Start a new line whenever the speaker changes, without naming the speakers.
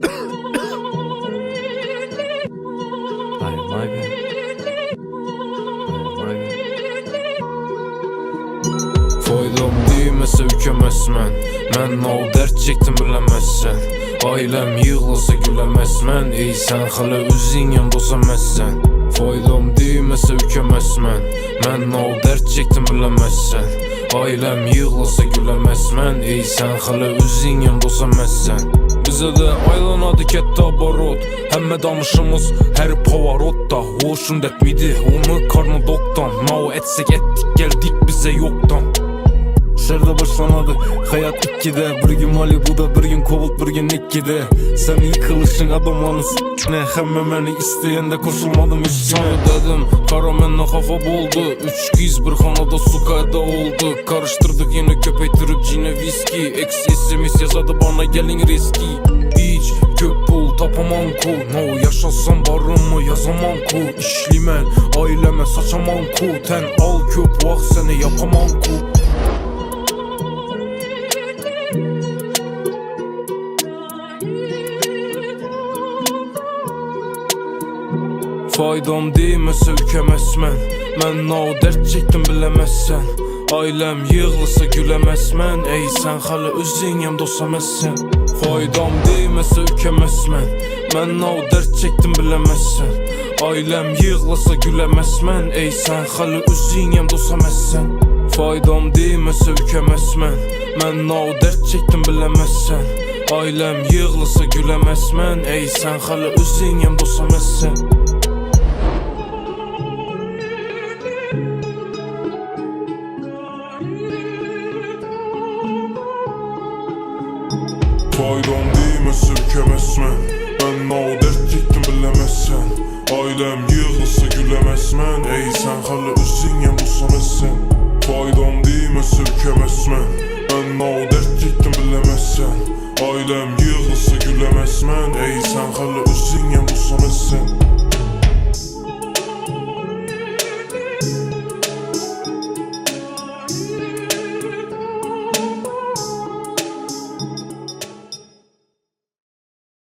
Foydam değmese ükemezmen. Mən o dert çektim bilemezsen. Ailem yığılsa gülemezmen. Ey sen hala özün yanında olsamazsen. Foydam değmese ükemezmen. Mən o dert çektim bilemezsen. Ailem yığılsa gülemezmen. Ey sen hala özün yanında olsamazsen. Bize de aylanadı ketdi abarot. Həmmə danışımız her pavarotda. Hoşun etmidi onu karnı doktan. Mao etsek ettik geldik bize yoktan.
Şeride başlanadı hayat ikkide. Bir gün Malibu'da, bir gün Kovult, bir gün Nikki'de. Sen yıkılışın adamlarını s**ne. Hemme məni isteyende koşulmadım üstüne.
Dedim kara mənlə xafa boldu. Üç giz bir xanada su qayda oldu. Karıştırdık yine köpeytirip cine viski. Ex SMS yazadı bana gelin riski. Hiç köp pul tapamam ku. No yaşasam barımı yazamam ku. İşlimən aileme saçamam ku. Ten al köp vaxt seni yapamam ku. Faydam değmese ükemezmen. Mən o dert çektim bilemezsen. Ailem yığılsa gülemezmen. Ey sen hala özün yanında olsamazsen. Faydam değmese ükemezmen. Mən o dert çektim bilemezsen. Ailem yığılsa gülemezmen. Ey sen hala özün yanında olsamazsen. Faydam değmese ükemezmen. Mən o dert çektim bilemezsen. Ailem yığılsa gülemezmen. Ey sen hala özün yanında olsamazsen.
Faydam değmese ükemezmen. Ben o dert çektim bilemezsen. Ailem yığılsa gülemezmen. Ey sen hala özün yanında olsamazsen. Faydam değmese ükemezmen. Ben o dert çektim bilemezsen. Ailem yığılsa gülemezmen. Ey sen hala özün yanında olsamazsen.